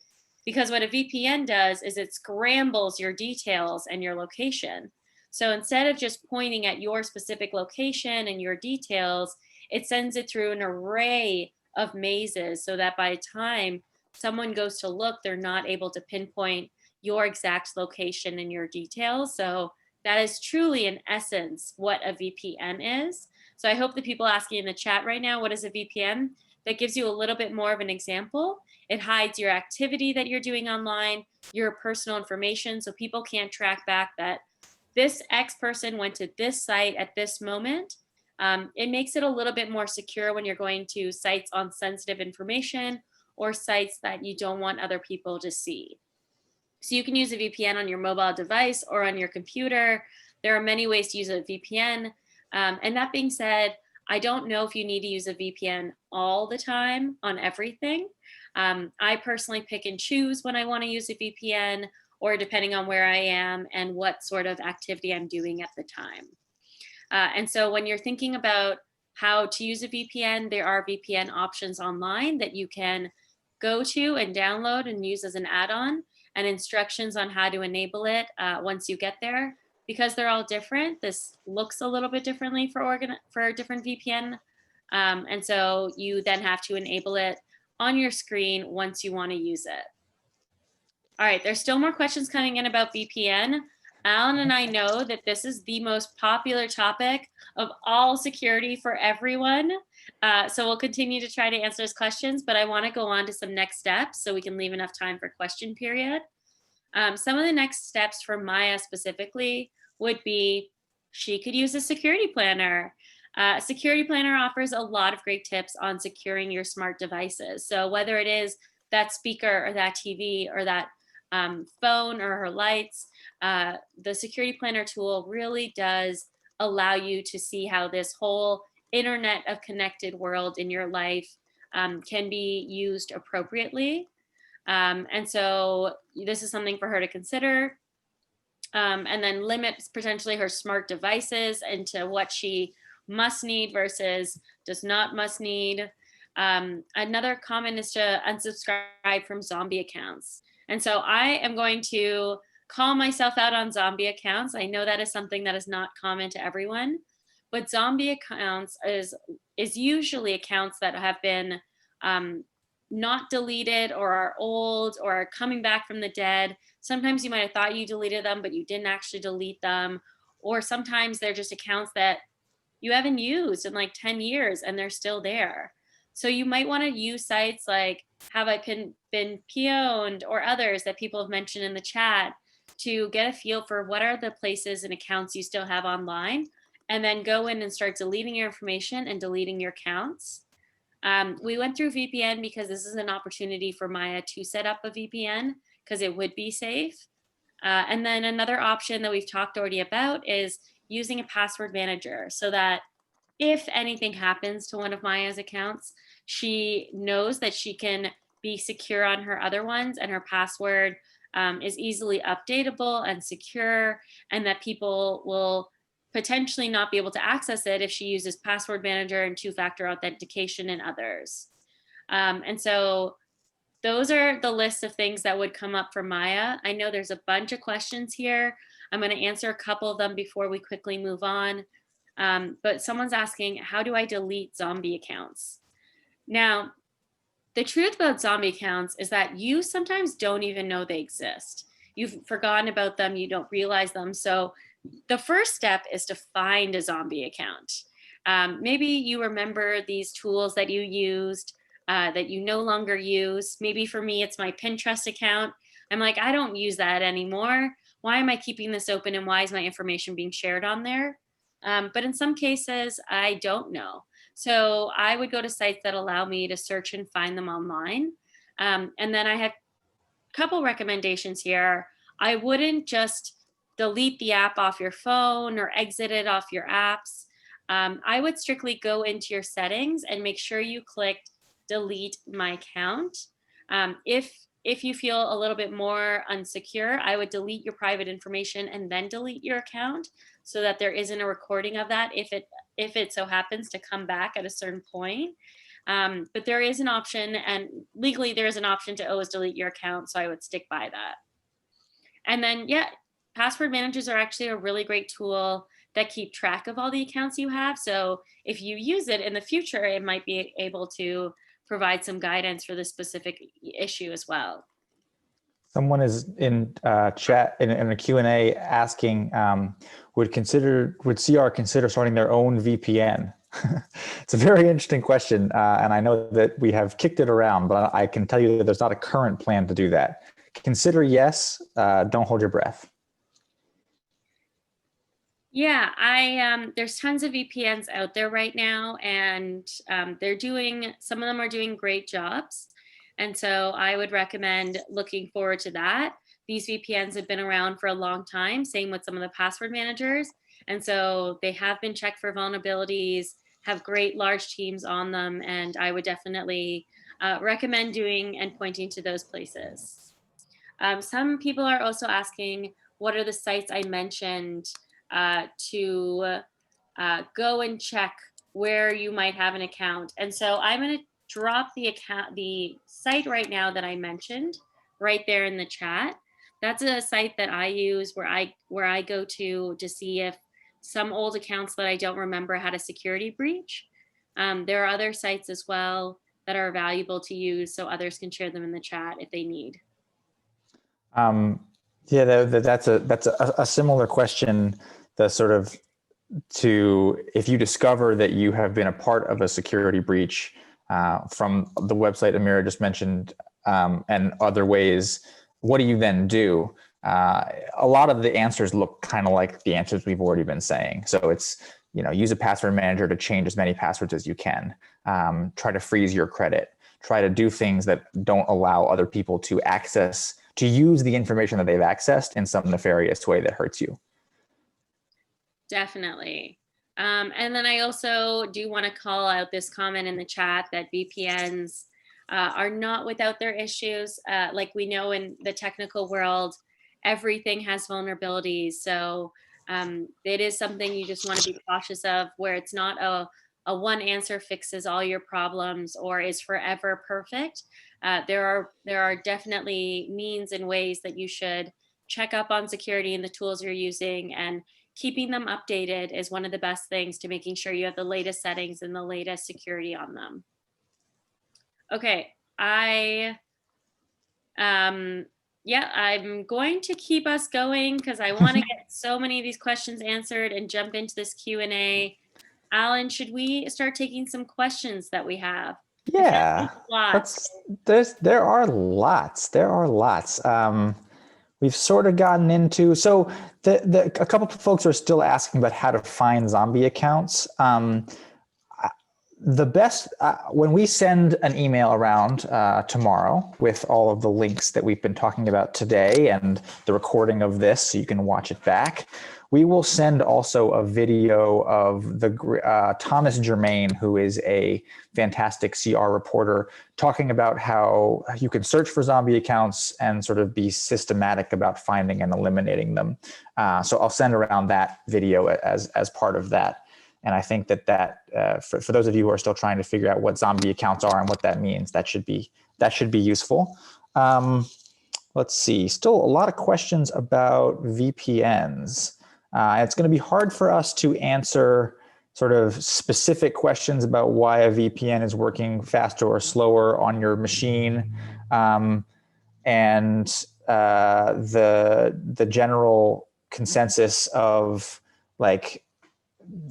because what a VPN does is it scrambles your details and your location. So instead of just pointing at your specific location and your details, it sends it through an array of mazes so that by the time someone goes to look, they're not able to pinpoint your exact location and your details. So that is truly, in essence, what a VPN is. So I hope the people asking in the chat right now, what is a VPN? That gives you a little bit more of an example. It hides your activity that you're doing online, your personal information, so people can't track back that this X person went to this site at this moment. It makes it a little bit more secure when you're going to sites on sensitive information or sites that you don't want other people to see. So you can use a VPN on your mobile device or on your computer. There are many ways to use a VPN. And that being said, I don't know if you need to use a VPN all the time on everything. I personally pick and choose when I want to use a VPN, or depending on where I am and what sort of activity I'm doing at the time. And so when you're thinking about how to use a VPN, there are VPN options online that you can go to and download and use as an add-on, and instructions on how to enable it once you get there. Because they're all different, this looks a little bit differently for different VPN. And so you then have to enable it on your screen once you want to use it. All right, there's still more questions coming in about VPN. Alan and I know that this is the most popular topic of all security for everyone. So we'll continue to try to answer those questions, but I want to go on to some next steps so we can leave enough time for question period. Some of the next steps for Maya specifically would be she could use a security planner. Security planner offers a lot of great tips on securing your smart devices. So whether it is that speaker or that TV or that phone or her lights, the security planner tool really does allow you to see how this whole internet of connected world in your life can be used appropriately. And so this is something for her to consider. And then limit potentially her smart devices into what she must need versus does not must need. Another comment is to unsubscribe from zombie accounts. And so I am going to call myself out on zombie accounts. I know that is something that is not common to everyone, but zombie accounts is usually accounts that have been not deleted or are old or are coming back from the dead. Sometimes you might have thought you deleted them, but you didn't actually delete them. Or sometimes they're just accounts that you haven't used in like 10 years and they're still there. So you might want to use sites like Have I Been Pwned or others that people have mentioned in the chat to get a feel for what are the places and accounts you still have online, and then go in and start deleting your information and deleting your accounts. We went through VPN because this is an opportunity for Maya to set up a VPN because it would be safe. And then another option that we've talked already about is using a password manager so that if anything happens to one of Maya's accounts, she knows that she can be secure on her other ones, and her password is easily updatable and secure, and that people will potentially not be able to access it if she uses password manager and two-factor authentication and others. And so those are the list of things that would come up for Maya. I know there's a bunch of questions here. I'm going to answer a couple of them before we quickly move on. But someone's asking, how do I delete zombie accounts? Now, the truth about zombie accounts is that you sometimes don't even know they exist. You've forgotten about them, you don't realize them. So the first step is to find a zombie account. Maybe you remember these tools that you used that you no longer use. Maybe for me, it's my Pinterest account. I'm like, I don't use that anymore. Why am I keeping this open, and why is my information being shared on there? But in some cases, I don't know. So I would go to sites that allow me to search and find them online. And then I have a couple recommendations here. I wouldn't just delete the app off your phone or exit it off your apps. I would strictly go into your settings and make sure you clicked delete my account. If you feel a little bit more unsecure, I would delete your private information and then delete your account so that there isn't a recording of that if it so happens to come back at a certain point. But there is an option, and legally there is an option to always delete your account, so I would stick by that. And then, yeah, password managers are actually a really great tool that keep track of all the accounts you have. So if you use it in the future, it might be able to provide some guidance for this specific issue as well. Someone is in chat in a Q&A asking, would CR consider starting their own VPN? It's a very interesting question, and I know that we have kicked it around, but I can tell you that there's not a current plan to do that. Consider yes, don't hold your breath. Yeah, there's tons of VPNs out there right now, and some of them are doing great jobs. And so I would recommend looking forward to that. these VPNs have been around for a long time, same with some of the password managers. And so they have been checked for vulnerabilities, have great large teams on them, and I would definitely recommend doing and pointing to those places. Some people are also asking, what are the sites I mentioned to go and check where you might have an account? And so I'm going to drop the site right now that I mentioned right there in the chat. That's a site that I use where I go to see if some old accounts that I don't remember had a security breach. There are other sites as well that are valuable to use, so others can share them in the chat if they need. Yeah, that's a similar question. The sort of to if you discover that you have been a part of a security breach from the website Amira just mentioned and other ways, what do you then do? A lot of the answers look kind of like the answers we've already been saying. So it's, use a password manager to change as many passwords as you can. Try to freeze your credit. Try to do things that don't allow other people to use the information that they've accessed in some nefarious way that hurts you. Definitely. And then I also do want to call out this comment in the chat that VPNs are not without their issues. Like we know in the technical world, everything has vulnerabilities. So it is something you just want to be cautious of, where it's not a one answer fixes all your problems or is forever perfect. There are definitely means and ways that you should check up on security and the tools you're using, and keeping them updated is one of the best things to making sure you have the latest settings and the latest security on them. Okay, I'm going to keep us going because I want to get so many of these questions answered and jump into this Q&A. Alan, should we start taking some questions that we have? Yeah, there are lots. We've sort of gotten into, so a couple of folks are still asking about how to find zombie accounts. The best, when we send an email around tomorrow with all of the links that we've been talking about today and the recording of this so you can watch it back, we will send also a video of the Thomas Germain, who is a fantastic CR reporter, talking about how you can search for zombie accounts and sort of be systematic about finding and eliminating them. So I'll send around that video as part of that. And I think that for those of you who are still trying to figure out what zombie accounts are and what that means, that should be useful. Let's see, still a lot of questions about VPNs. It's going to be hard for us to answer sort of specific questions about why a VPN is working faster or slower on your machine, and the general consensus of like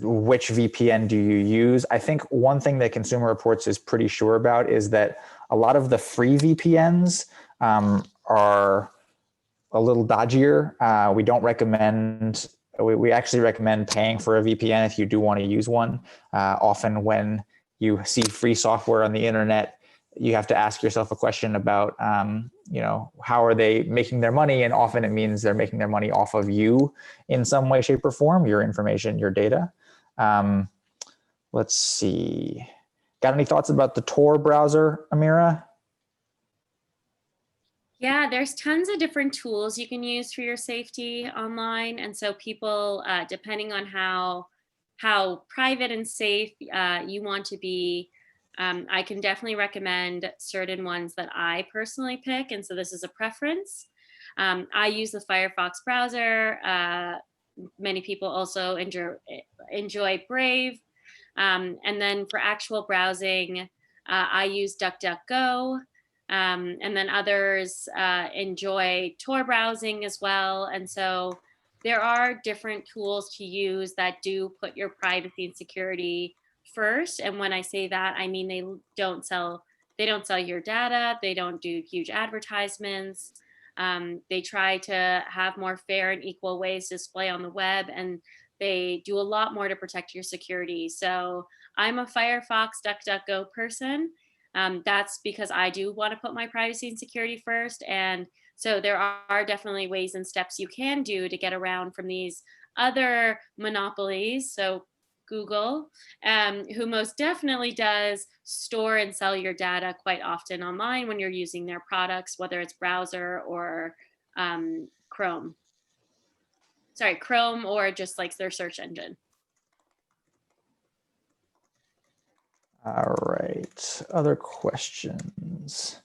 which VPN do you use. I think one thing that Consumer Reports is pretty sure about is that a lot of the free VPNs are a little dodgier. We don't recommend. We actually recommend paying for a VPN if you do want to use one. Often when you see free software on the internet, you have to ask yourself a question about, how are they making their money? And often it means they're making their money off of you in some way, shape, or form, your information, your data. Let's see. Got any thoughts about the Tor browser, Amira? Yeah, there's tons of different tools you can use for your safety online. And so people, depending on how private and safe you want to be, I can definitely recommend certain ones that I personally pick. And so this is a preference. I use the Firefox browser. Many people also enjoy Brave. And then for actual browsing, I use DuckDuckGo. And then others enjoy Tor browsing as well. And so there are different tools to use that do put your privacy and security first. And when I say that, I mean they don't sell your data. They don't do huge advertisements. They try to have more fair and equal ways to display on the web, and they do a lot more to protect your security. So I'm a Firefox DuckDuckGo person. That's because I do want to put my privacy and security first. And So there are definitely ways and steps you can do to get around from these other monopolies. So Google, who most definitely does store and sell your data quite often online when you're using their products, whether it's browser or Chrome. Sorry, Chrome or just like their search engine. All right. Other questions?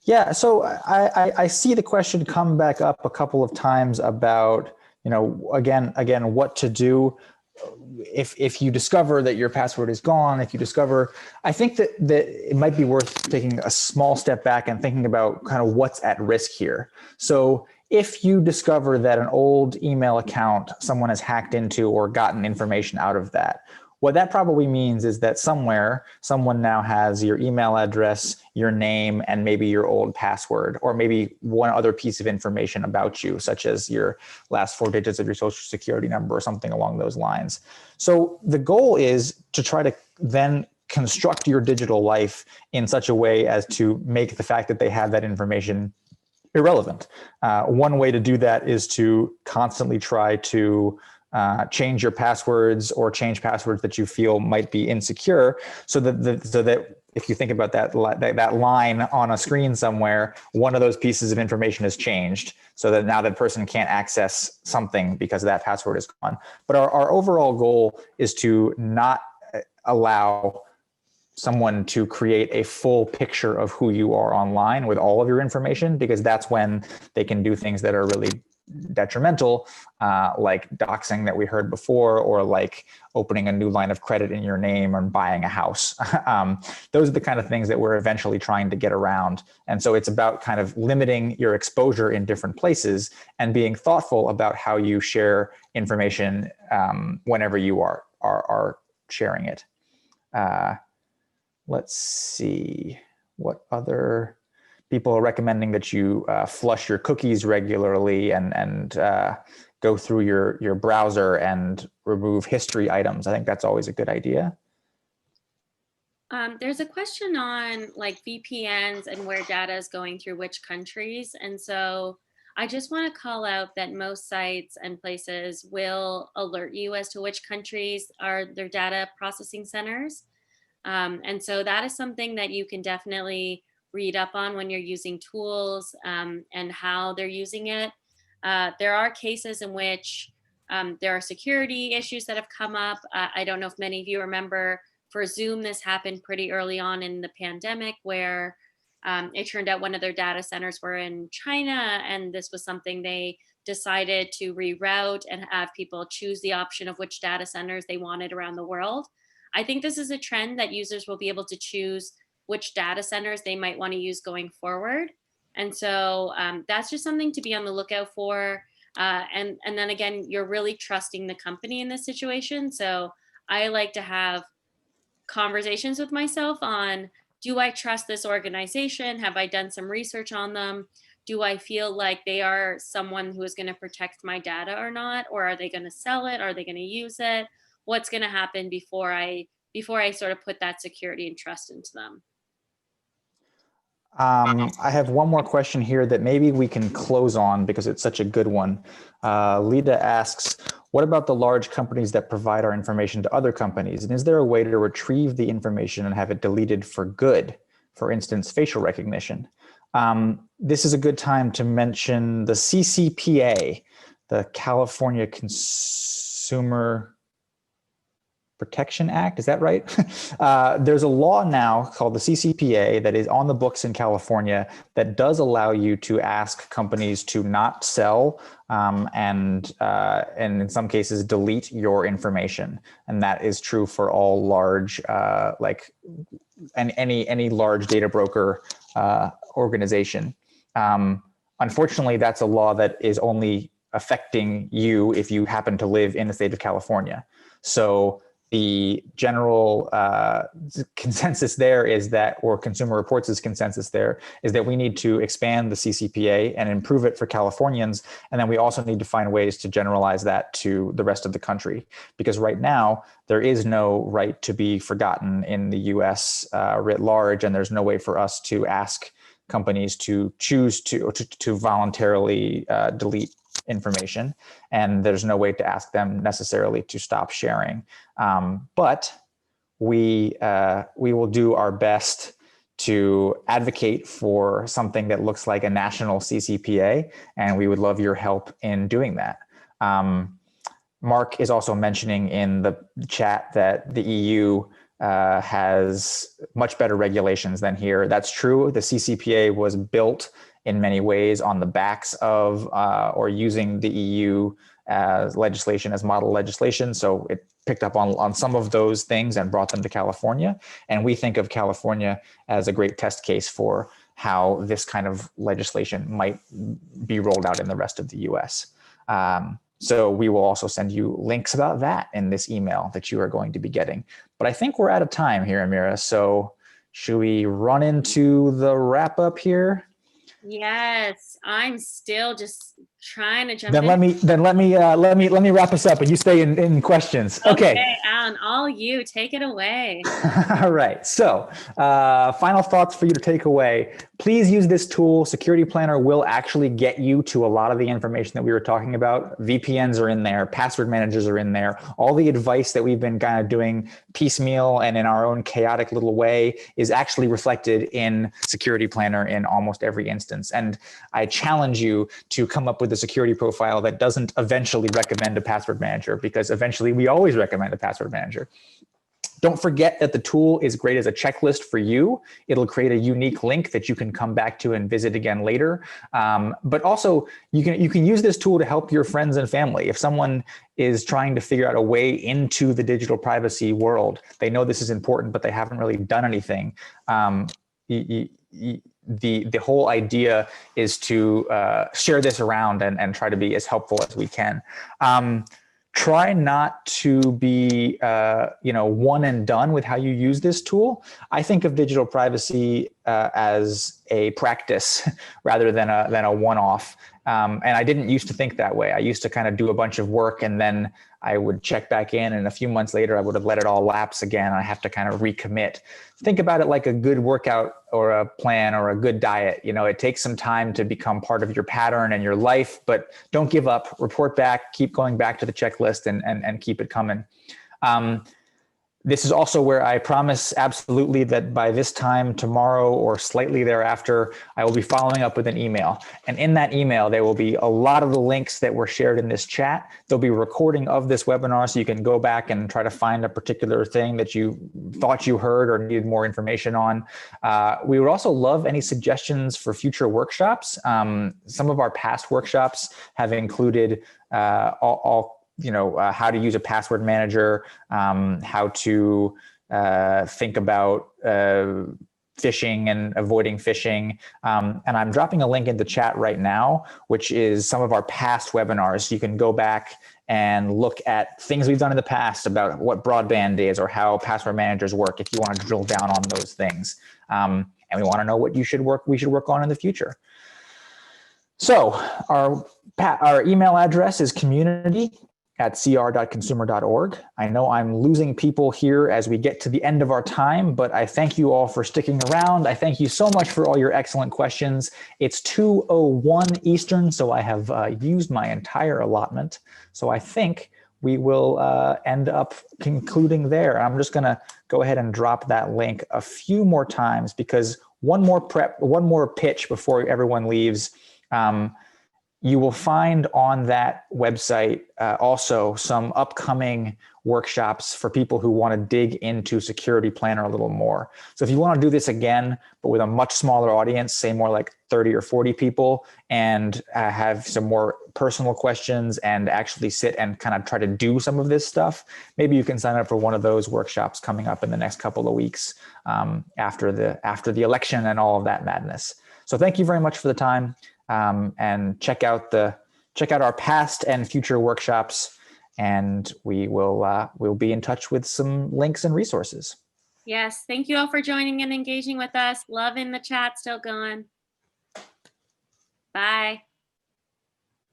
Yeah, so I see the question come back up a couple of times about, again, what to do if you discover that your password is gone. I think that it might be worth taking a small step back and thinking about kind of what's at risk here. So if you discover that an old email account someone has hacked into or gotten information out of that, what that probably means is that somewhere someone now has your email address, your name, and maybe your old password, or maybe one other piece of information about you, such as your last 4 digits of your social security number or something along those lines. So the goal is to try to then construct your digital life in such a way as to make the fact that they have that information irrelevant. One way to do that is to constantly try to change your passwords or change passwords that you feel might be insecure, so that if you think about that line on a screen somewhere, one of those pieces of information has changed, so that now that person can't access something because that password is gone. But our overall goal is to not allow someone to create a full picture of who you are online with all of your information, because that's when they can do things that are really detrimental, like doxing that we heard before, or like opening a new line of credit in your name and buying a house. Those are the kind of things that we're eventually trying to get around. And so it's about kind of limiting your exposure in different places and being thoughtful about how you share information whenever you are sharing it. Let's see, what other people are recommending that you flush your cookies regularly and go through your browser and remove history items. I think that's always a good idea. There's a question on like VPNs and where data is going through which countries. And so I just want to call out that most sites and places will alert you as to which countries are their data processing centers. And so that is something that you can definitely read up on when you're using tools and how they're using it. There are cases in which there are security issues that have come up. I don't know if many of you remember, for Zoom, this happened pretty early on in the pandemic, where it turned out one of their data centers were in China, and this was something they decided to reroute and have people choose the option of which data centers they wanted around the world. I think this is a trend that users will be able to choose which data centers they might want to use going forward. And so that's just something to be on the lookout for. And then again, you're really trusting the company in this situation. So I like to have conversations with myself on, do I trust this organization? Have I done some research on them? Do I feel like they are someone who is going to protect my data or not? Or are they going to sell it? Are they going to use it? What's going to happen before I sort of put that security and trust into them? I have one more question here that maybe we can close on because it's such a good one. Lida asks, what about the large companies that provide our information to other companies? And is there a way to retrieve the information and have it deleted for good? For instance, facial recognition. This is a good time to mention the CCPA, the California Consumer Protection Act. Is that right? There's a law now called the CCPA that is on the books in California that does allow you to ask companies to not sell and in some cases delete your information. And that is true for all large, like any large data broker organization. Unfortunately, that's a law that is only affecting you if you happen to live in the state of California. So the general consensus there is that, or Consumer Reports' consensus there, is that we need to expand the CCPA and improve it for Californians. And then we also need to find ways to generalize that to the rest of the country. Because right now, there is no right to be forgotten in the US writ large, and there's no way for us to ask companies to choose to voluntarily delete information, and there's no way to ask them necessarily to stop sharing. But we will do our best to advocate for something that looks like a national CCPA, and we would love your help in doing that. Mark is also mentioning in the chat that the EU has much better regulations than here. That's true. The CCPA was built in many ways on the backs of or using the EU as legislation as model legislation. So it picked up on some of those things and brought them to California. And we think of California as a great test case for how this kind of legislation might be rolled out in the rest of the US. So we will also send you links about that in this email that you are going to be getting. But I think we're out of time here, Amira. So should we run into the wrap up here? Yes, I'm still just trying to jump Then in. let me wrap us up, and you stay in questions. Okay. Alan, all you, take it away. All right. So final thoughts for you to take away. Please use this tool. Security Planner will actually get you to a lot of the information that we were talking about. VPNs are in there. Password managers are in there. All the advice that we've been kind of doing piecemeal and in our own chaotic little way is actually reflected in Security Planner in almost every instance. And I challenge you to come up with a security profile that doesn't eventually recommend a password manager, because eventually we always recommend a password manager. Don't forget that the tool is great as a checklist for you. It'll create a unique link that you can come back to and visit again later. But also you can use this tool to help your friends and family. If someone is trying to figure out a way into the digital privacy world, they know this is important, but they haven't really done anything. The whole idea is to share this around and try to be as helpful as we can. Try not to be one and done with how you use this tool. I think of digital privacy as a practice rather than a one-off. And I didn't used to think that way. I used to kind of do a bunch of work and then I would check back in, and a few months later I would have let it all lapse again, and I have to kind of recommit. Think about it like a good workout or a plan or a good diet. It takes some time to become part of your pattern and your life, but don't give up. Report back, keep going back to the checklist, and keep it coming. This is also where I promise absolutely that by this time tomorrow or slightly thereafter, I will be following up with an email. And in that email, there will be a lot of the links that were shared in this chat. There'll be a recording of this webinar so you can go back and try to find a particular thing that you thought you heard or needed more information on. We would also love any suggestions for future workshops. Some of our past workshops have included how to use a password manager, how to think about phishing and avoiding phishing. And I'm dropping a link in the chat right now, which is some of our past webinars. You can go back and look at things we've done in the past about what broadband is or how password managers work if you want to drill down on those things. And we want to know what we should work on in the future. So our email address is community@cr.consumer.org. I know I'm losing people here as we get to the end of our time, but I thank you all for sticking around. I thank you so much for all your excellent questions. It's 2:01 Eastern, so I have used my entire allotment. So I think we will end up concluding there. I'm just gonna go ahead and drop that link a few more times, because one more pitch before everyone leaves. You will find on that website also some upcoming workshops for people who want to dig into Security Planner a little more. So if you want to do this again, but with a much smaller audience, say more like 30 or 40 people, and have some more personal questions and actually sit and kind of try to do some of this stuff, maybe you can sign up for one of those workshops coming up in the next couple of weeks after the election and all of that madness. So thank you very much for the time. And check out our past and future workshops, and we'll be in touch with some links and resources. Yes, thank you all for joining and engaging with us. Loving the chat, still going. Bye.